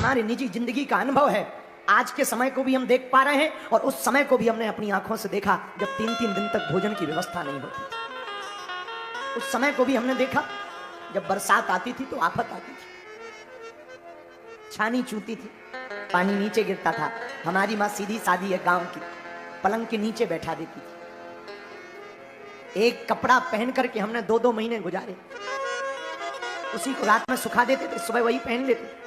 हमारी निजी जिंदगी का अनुभव है। आज के समय को भी हम देख पा रहे हैं और उस समय को भी हमने अपनी आंखों से देखा जब 3-3 दिन तक भोजन की व्यवस्था नहीं होती थी। उस समय को भी हमने देखा जब बरसात आती थी तो आफत आती थी, छानी चूती थी, पानी नीचे गिरता था। हमारी माँ सीधी सादी है गांव की, पलंग के नीचे बैठा देती थी। एक कपड़ा पहन करके हमने 2-2 महीने गुजारे। उसी को रात में सुखा देते थे, सुबह वही पहन लेते।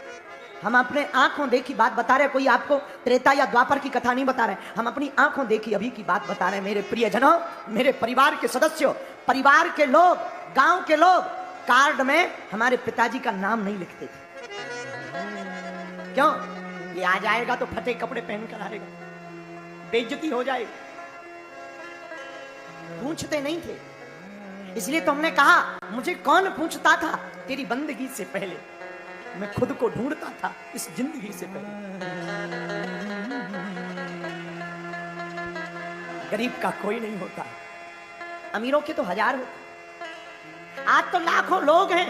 हम अपने आंखों देखी बात बता रहे, कोई आपको त्रेता या द्वापर की कथा नहीं बता रहे, हम अपनी आंखों देखी अभी की बात बता रहे हैं। मेरे प्रियजनों, मेरे परिवार के सदस्यों, परिवार के लोग, गांव के लोग कार्ड में हमारे पिताजी का नाम नहीं लिखते थे। क्यों? ये आ जाएगा तो फटे कपड़े पहन कर आएगा, बेइज्जती हो जाएगी। पूछते नहीं थे। इसलिए तो हमने कहा मुझे कौन पूछता था तेरी बंदगी से पहले, मैं खुद को ढूंढता था इस जिंदगी से पहले। गरीब का कोई नहीं होता, अमीरों के तो हजार होते। आज तो लाखों लोग हैं,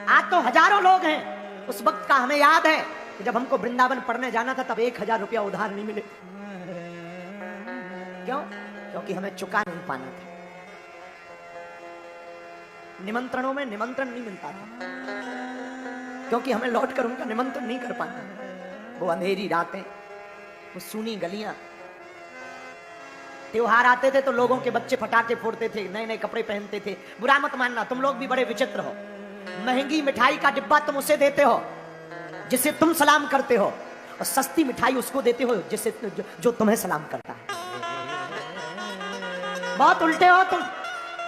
आज तो हजारों लोग हैं। उस वक्त का हमें याद है कि जब हमको वृंदावन पढ़ने जाना था तब 1000 रुपया उधार नहीं मिले। क्यों? क्योंकि हमें चुका नहीं पाना था। निमंत्रणों में निमंत्रण नहीं मिलता था क्योंकि हमें लौट कर उनका निमंत्रण नहीं कर पाना। वो अंधेरी रातें, वो सूनी गलियां। त्योहार आते थे तो लोगों के बच्चे पटाखे फोड़ते थे, नए नए कपड़े पहनते थे। बुरा मत मानना, तुम लोग भी बड़े विचित्र हो। महंगी मिठाई का डिब्बा तुम उसे देते हो जिसे तुम सलाम करते हो, और सस्ती मिठाई उसको देते हो जिसे जो तुम्हें सलाम करता है। बहुत उल्टे हो तुम,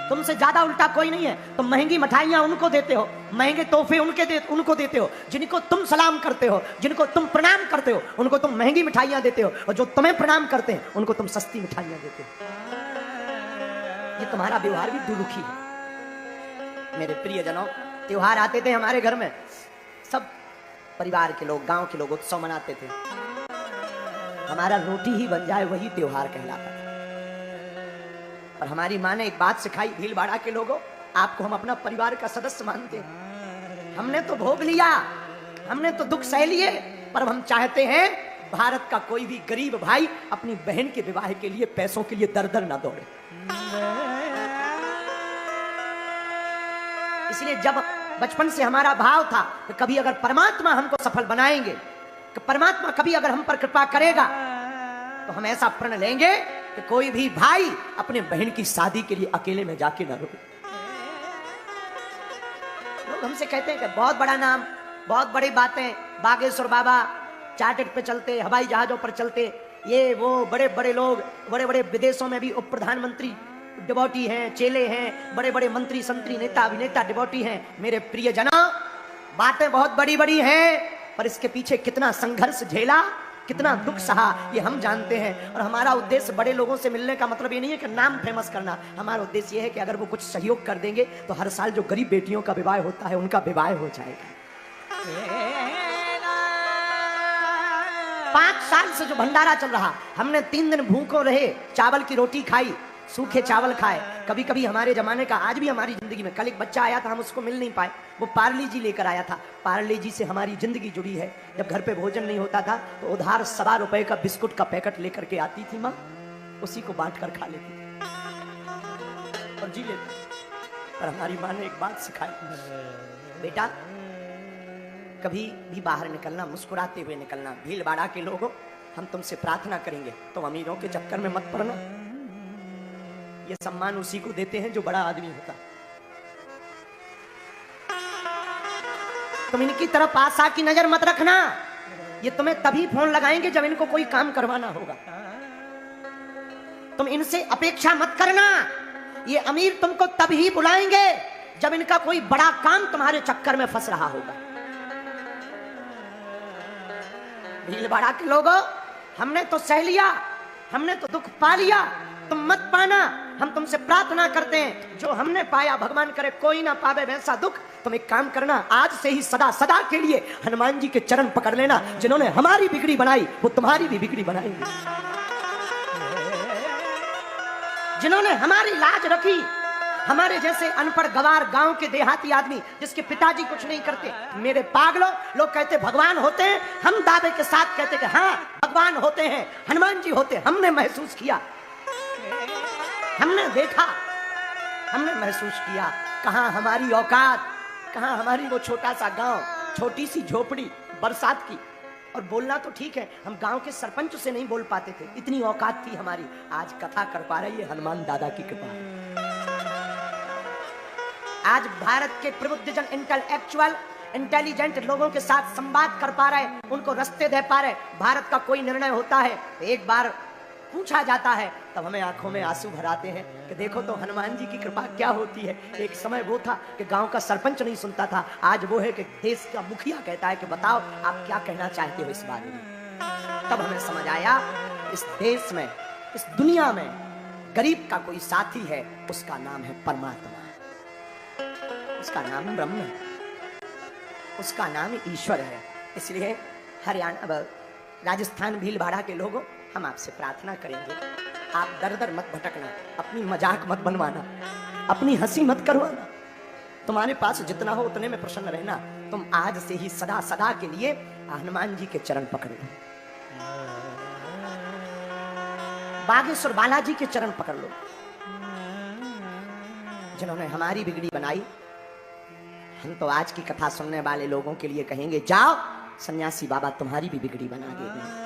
तुमसे ज्यादा उल्टा कोई नहीं है। तुम महंगी मिठाइयां उनको देते हो, महंगे तोहफे उनको देते हो। जिनको तुम सलाम करते हो, जिनको तुम प्रणाम करते हो, उनको तुम महंगी मिठाइयां देते हो, और जो तुम्हें प्रणाम करते हैं उनको तुम सस्ती मिठाइयां देते हो। ये तुम्हारा व्यवहार भी दुरुखी है। मेरे प्रियजनों, त्योहार आते थे हमारे घर में, सब परिवार के लोग, गांव के लोग उत्सव मनाते थे। हमारा रोटी ही बन जाए वही त्योहार कहलाता था। और हमारी माँ ने एक बात सिखाई, भीलवाड़ा के लोगों, आपको हम अपना परिवार का सदस्य मानते हैं। हमने तो भोग लिया, हमने तो दुख सह लिए, पर हम चाहते हैं भारत का कोई भी गरीब भाई अपनी बहन के विवाह के लिए पैसों के लिए दर दर ना दौड़े। इसलिए जब बचपन से हमारा भाव था कि कभी अगर परमात्मा हमको सफल बनाएंगे, कि परमात्मा कभी अगर हम पर कृपा करेगा, तो हम ऐसा प्रण लेंगे कि कोई भी भाई अपने बहन की शादी के लिए अकेले में जाके ना रुके। लोग हमसे कहते हैं कि बहुत बड़ा नाम, बहुत बड़ी बातें, बागेश्वर बाबा चार्टर्ड पे चलते, हवाई जहाजों पर चलते, ये वो बड़े बड़े लोग, बड़े बड़े विदेशों में भी उप प्रधानमंत्री डिवोटी हैं, चेले हैं, बड़े बड़े मंत्री संतरी नेता अभिनेता डिवोटी हैं। मेरे प्रियजनों, बातें बहुत बड़ी बड़ी हैं, पर इसके पीछे कितना संघर्ष झेला, कितना दुख सहा, ये हम जानते हैं। और हमारा उद्देश्य बड़े लोगों से मिलने का मतलब ये नहीं है कि नाम फेमस करना। हमारा उद्देश्य ये है कि अगर वो कुछ सहयोग कर देंगे तो हर साल जो गरीब बेटियों का विवाह होता है उनका विवाह हो जाएगा। 5 साल से जो भंडारा चल रहा, हमने 3 दिन भूखों रहे, चावल की रोटी खाई, सूखे चावल खाए। कभी कभी हमारे जमाने का, आज भी हमारी जिंदगी में, कल एक बच्चा आया था, हम उसको मिल नहीं पाए, वो पार्ले जी लेकर आया था। पार्ले जी से हमारी जिंदगी जुड़ी है। जब घर पे भोजन नहीं होता था तो उधार 1.25 रुपए का बिस्कुट का पैकेट लेकर के आती थी माँ, उसी को बांट कर खा लेती थी और जी लेती। पर हमारी माँ ने एक बात सिखाई, बेटा कभी भी बाहर निकलना मुस्कुराते हुए निकलना। भीलवाड़ा के लोगों, हम तुमसे प्रार्थना करेंगे, तुम अमीरों के चक्कर में मत पड़ना। ये सम्मान उसी को देते हैं जो बड़ा आदमी होता। तुम इनकी तरफ आशा की नजर मत रखना। ये तुम्हें तभी फोन लगाएंगे जब इनको कोई काम करवाना होगा। तुम इनसे अपेक्षा मत करना। ये अमीर तुमको तभी बुलाएंगे जब इनका कोई बड़ा काम तुम्हारे चक्कर में फंस रहा होगा। भीलवाड़ा के लोगों, हमने तो सह लिया, हमने तो दुख पा लिया, तुम मत पाना। हम तुमसे प्रार्थना करते हैं, जो हमने पाया भगवान करे कोई ना पावे वैसा दुख। तुम एक काम करना, आज से ही सदा सदा के लिए हनुमान जी के चरण पकड़ लेना। जिन्होंने हमारी बिगड़ी बनाई वो तुम्हारी भी बिगड़ी बनाएंगे। जिन्होंने हमारी लाज रखी हमारे जैसे अनपढ़ गवार गांव के देहाती आदमी जिसके पिताजी कुछ नहीं करते, मेरे पागलों, लोग कहते भगवान होते हैं, हम दावे के साथ कहते कि हाँ भगवान होते हैं, हनुमान जी होते हैं। हमने महसूस किया, हमने देखा, हमने महसूस किया, कहां हमारी औकात, कहां हमारी वो छोटा सा गांव, छोटी सी झोपड़ी बरसात की। और बोलना तो ठीक है, हम गांव के सरपंच से नहीं बोल पाते थे, इतनी औकात थी हमारी। आज कथा कर पा रही है हनुमान दादा की कृपा है। आज भारत के प्रबुद्धजन इंटेलेक्चुअल इंटेलिजेंट लोगों के साथ संवाद कर पा रहे, उनको रास्ते दे पा रहे। भारत का कोई निर्णय होता है, एक बार पूछा जाता है, तब हमें आंखों में आंसू भराते हैं कि देखो तो हनुमान जी की कृपा क्या होती है। एक समय वो था कि गांव का सरपंच नहीं सुनता था, आज वो है कि देश का मुखिया कहता है कि बताओ आप क्या कहना चाहते हो इस बारे में। तब हमें समझ आया इस देश में, इस दुनिया में गरीब का कोई साथी है, उसका नाम है परमात्मा, उसका नाम ब्रह्म है, उसका नाम ईश्वर है। इसलिए हरियाणा, राजस्थान, भीलवाड़ा के लोगों, हम आपसे प्रार्थना करेंगे, आप दर दर मत भटकना, अपनी मजाक मत बनवाना, अपनी हंसी मत करवाना। तुम्हारे पास जितना हो उतने में प्रसन्न रहना। तुम आज से ही सदा सदा के लिए हनुमान जी के चरण पकड़ लो, बागेश्वर बालाजी के चरण पकड़ लो, जिन्होंने हमारी बिगड़ी बनाई। हम तो आज की कथा सुनने वाले लोगों के लिए कहेंगे, जाओ सन्यासी बाबा तुम्हारी भी बिगड़ी बना देंगे।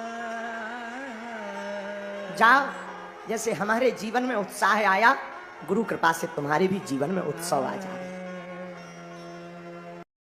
जाओ, जैसे हमारे जीवन में उत्साह आया, गुरु कृपा से तुम्हारे भी जीवन में उत्सव आ जाए।